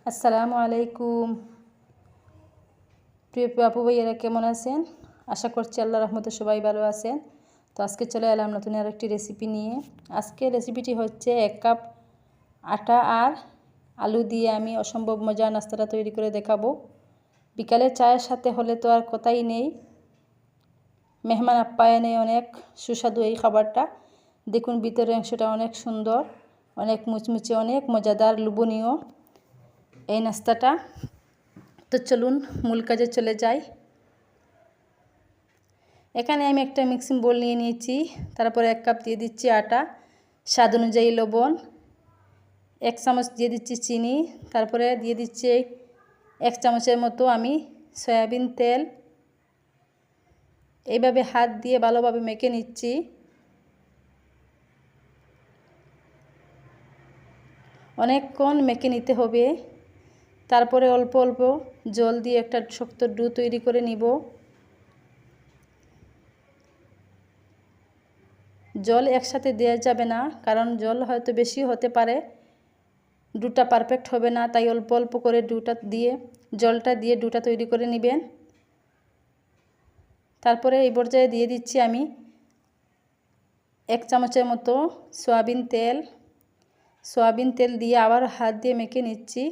আসসালামু আলাইকুম। প্রিয় আপু ভাইয়েরা কেমন আছেন? আশা করছি আল্লাহর রহমতে সবাই ভালো আছেন। তো আজকে চলে এলাম নতুন আরেকটি রেসিপি নিয়ে। আজকে রেসিপিটি হচ্ছে 1 কাপ আটা আর আলু দিয়ে আমি অসম্ভব মজার নাস্তাটা তৈরি করে দেখাবো। বিকালে চায়ের সাথে হলে তো আর কথাই নেই। মেহমান আপ্যায়নে অনেক সুস্বাদু এই খাবারটা। দেখুন ভিতরের অংশটা অনেক সুন্দর, অনেক মুচমুচে, অনেক মজাদার, লোভনীয় এই নাস্তাটা। তো চলুন মূল কাজে চলে যাই। এখানে আমি একটা মিক্সিং বোল নিয়ে নিয়েছি। তারপরে 1 কাপ দিয়ে দিচ্ছি আটা, স্বাদ অনুযায়ী লবণ, 1 চামচ দিয়ে দিচ্ছি চিনি, তারপরে দিয়ে দিচ্ছি 1 চামচের মতো আমি সয়াবিন তেল। এইভাবে হাত দিয়ে ভালোভাবে মেখে নিচ্ছি। অনেকক্ষণ মেখে নিতে হবে। তারপরে অল্প অল্প জল দিয়ে একটা শক্ত ডো তৈরি করে নিব। জল একসাথে দেওয়া যাবে না, কারণ জল হয়তো বেশি হতে পারে, ডোটা পারফেক্ট হবে না। তাই অল্প অল্প করে জলটা দিয়ে ডোটা তৈরি করে নেবেন। তারপরে এই পর্যায়ে দিয়ে দিচ্ছি আমি 1 চামচের মতো সয়াবিন তেল দিয়ে আবার হাত দিয়ে মেখে নিচ্ছি।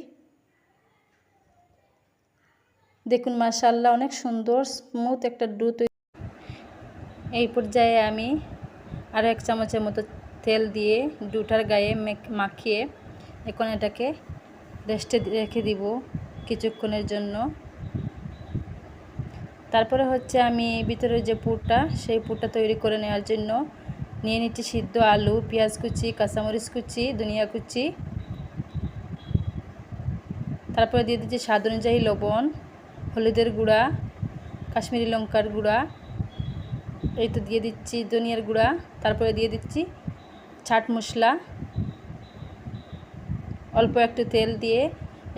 দেখুন মাশাআল্লাহ অনেক সুন্দর স্মুথ একটা ডো তৈরি। এই পর্যায়ে আমি আরও 1 চামচের মতো তেল দিয়ে ডোটার গায়ে মাখিয়ে এখন এটাকে রেস্টে রেখে দিব কিছুক্ষণের জন্য। তারপরে হচ্ছে আমি ভিতরে যে পুরটা, সেই পুরটা তৈরি করে নেওয়ার জন্য নিয়ে নিচ্ছি সিদ্ধ আলু, পেঁয়াজ কুচি, কাঁচামরিচ কুচি, ধনিয়া কুচি। তারপরে দিয়ে দিচ্ছি স্বাদ অনুযায়ী লবণ, হলুদের গুঁড়া, কাশ্মীরি লঙ্কার গুঁড়া, এই তো দিয়ে দিচ্ছি ধনিয়ার গুঁড়া। তারপরে দিয়ে দিচ্ছি চাট মশলা। অল্প একটু তেল দিয়ে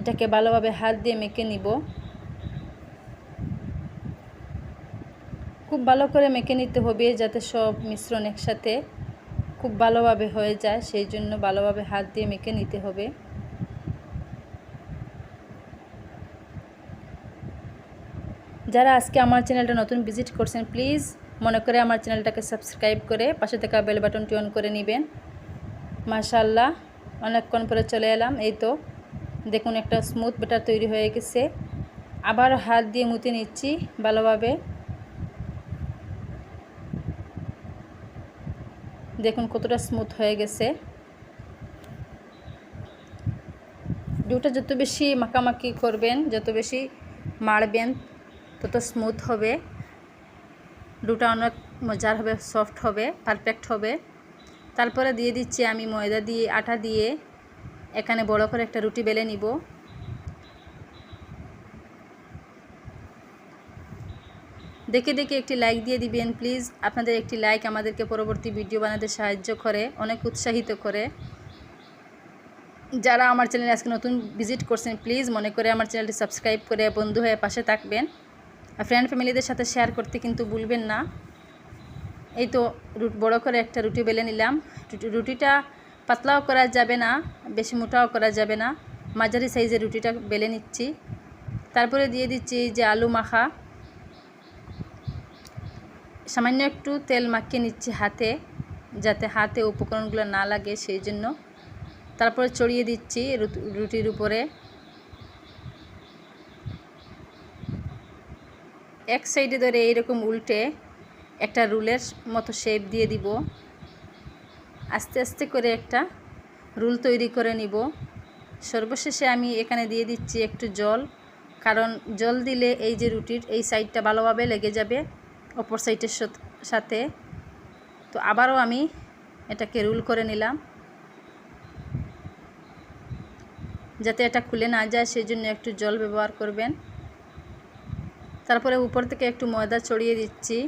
এটাকে ভালোভাবে হাত দিয়ে মেখে নিব। খুব ভালো করে মেখে নিতে হবে যাতে সব মিশ্রণ একসাথে খুব ভালোভাবে হয়ে যায়, সেই জন্য ভালোভাবে হাত দিয়ে মেখে নিতে হবে। যারা আজকে আমার চ্যানেলটা নতুন ভিজিট করছেন, প্লিজ মনে করে আমার চ্যানেলটাকে সাবস্ক্রাইব করে পাশে থাকা বেল বাটনটি অন করে নেবেন। মাশাআল্লাহ অনেকক্ষণ পরে চলে এলাম। এই তো দেখুন একটা স্মুথ ব্যাটার তৈরি হয়ে গেছে। আবার হাত দিয়ে মুথে নিচ্ছি ভালোভাবে। দেখুন কতটা স্মুথ হয়ে গেছে। ডোটা যত বেশি মাখামাখি করবেন, যত বেশি মাড়বেন, তত স্মুথ হবে। ডোটা অনেক মজার হবে, সফট হবে, পারফেক্ট হবে। তারপরে দিয়ে দিচ্ছি আমি আটা দিয়ে এখানে বড় করে একটা রুটি বেলে নিব। দেখে দেখে একটি লাইক দিয়ে দিবেন প্লিজ। আপনাদের একটি লাইক আমাদেরকে পরবর্তী ভিডিও বানাতে সাহায্য করে, অনেক উৎসাহিত করে। যারা আমার চ্যানেলে আজকে নতুন ভিজিট করছেন, প্লিজ মনে করে আমার চ্যানেলটি সাবস্ক্রাইব করে বন্ধু হয়ে পাশে থাকবেন। আর ফ্রেন্ড ফ্যামিলিদের সাথে শেয়ার করতে কিন্তু ভুলবেন না। এই তো বড় করে একটা রুটি বেলে নিলাম। রুটিটা পাতলাও করা যাবে না, বেশি মোটাও করা যাবে না, মাঝারি সাইজের রুটিটা বেলে নিচ্ছি। তারপরে দিয়ে দিচ্ছি যে আলু মাখা। সামান্য একটু তেল মাখিয়ে নিচ্ছি হাতে, যাতে হাতে উপকরণগুলো না লাগে, সেই জন্য। তারপরে ছড়িয়ে দিচ্ছি রুটির উপরে। এক সাইডে ধরে এইরকম উল্টে একটা রুলের মতো শেপ দিয়ে দিব। আস্তে আস্তে করে একটা রুল তৈরি করে নিব। সর্বশেষে আমি এখানে দিয়ে দিচ্ছি একটু জল, কারণ জল দিলে এই যে রুটির এই সাইডটা ভালোভাবে লেগে যাবে অপর সাইডের সাথে। তো আবারও আমি এটাকে রুল করে নিলাম, যাতে এটা খুলে না যায়, সেই জন্য একটু জল ব্যবহার করবেন। তারপরে উপর থেকে একটু ময়দা ছড়িয়ে দিচ্ছি।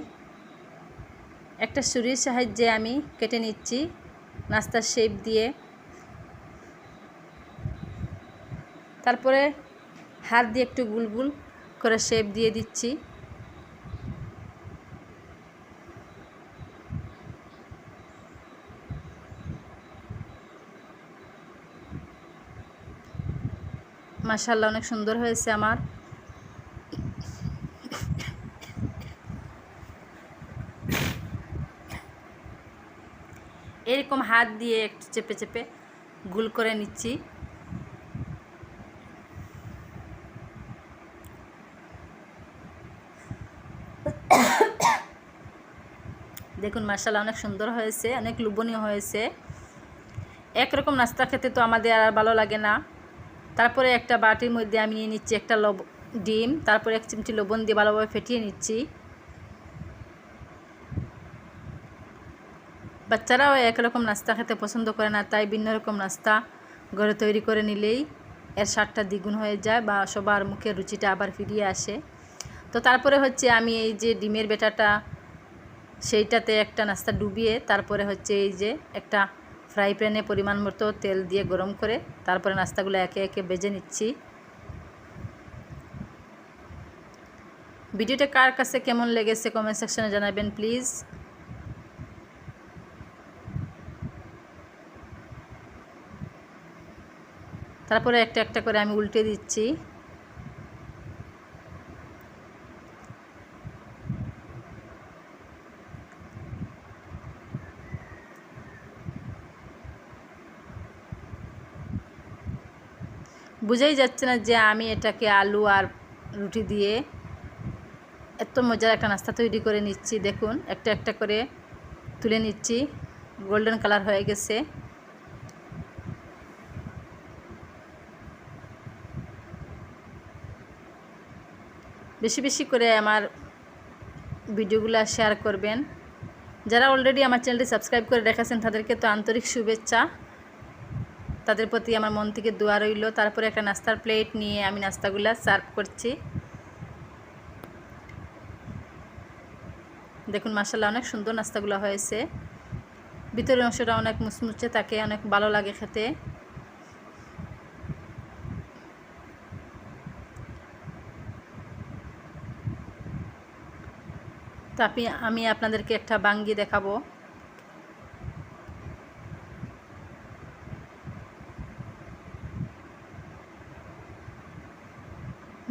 একটা ছুরির সাহায্যে আমি কেটে নিচ্ছি নাস্তার শেপ দিয়ে। তারপরে হাত দিয়ে একটু গুল গুল করে শেপ দিয়ে দিচ্ছি। মাশাআল্লাহ অনেক সুন্দর হয়েছে আমার। এরকম হাত দিয়ে একটু চেপে চেপে গোল করে নিচ্ছি। দেখুন মাশাআল্লাহ অনেক সুন্দর হয়েছে, অনেক লোভনীয় হয়েছে। একরকম নাস্তা খেতে তো আমাদের আর ভালো লাগে না। তারপরে একটা বাটির মধ্যে আমি নিয়ে নিচ্ছি একটা ডিম, তারপরে 1 চিমটি লবণ দিয়ে ভালোভাবে ফেটিয়ে নিচ্ছি। বাচ্চারাও একরকম নাস্তা খেতে পছন্দ করে না, তাই ভিন্ন রকম নাস্তা ঘরে তৈরি করে নিলেই এর স্বাদটা দ্বিগুণ হয়ে যায় বা সবার মুখের রুচিটা আবার ফিরিয়ে আসে। তো তারপরে হচ্ছে আমি এই যে ডিমের ব্যাটারটা সেইটাতে একটা নাস্তা ডুবিয়ে তারপরে হচ্ছে এই যে একটা ফ্রাই প্যানে পরিমাণ মতো তেল দিয়ে গরম করে তারপরে নাস্তাগুলো একে একে ভেজে নিচ্ছি। ভিডিওটা কার কাছে কেমন লেগেছে কমেন্ট সেকশনে জানাবেন প্লিজ। তারপরে একটা একটা করে আমি উল্টে দিচ্ছি। বুঝাই যাচ্ছে না যে আমি এটাকে আলু আর রুটি দিয়ে এত মজার একটা নাস্তা তৈরি করে নিচ্ছি। দেখুন একটা একটা করে তুলে নিচ্ছি, গোল্ডেন কালার হয়ে গেছে। বেশি বেশি করে আমার ভিডিওগুলো শেয়ার করবেন। যারা অলরেডি আমার চ্যানেলটি সাবস্ক্রাইব করে রেখেছেন তাদেরকে তো আন্তরিক শুভেচ্ছা, তাদের প্রতি আমার মন থেকে দোয়া রইল। তারপরে একটা নাস্তার প্লেট নিয়ে আমি নাস্তাগুলো সার্ভ করছি। দেখুন মাশাআল্লাহ অনেক সুন্দর নাস্তাগুলো হয়েছে, ভিতরের অংশটা অনেক মুচমুচে থাকে, অনেক ভালো লাগে খেতে। তো আমি আপনাদেরকে একটা ভাঙ্গি দেখাবো।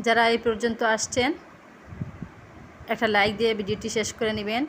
যারা এই পর্যন্ত আসছেন একটা লাইক দিয়ে ভিডিওটি শেষ করে নেবেন।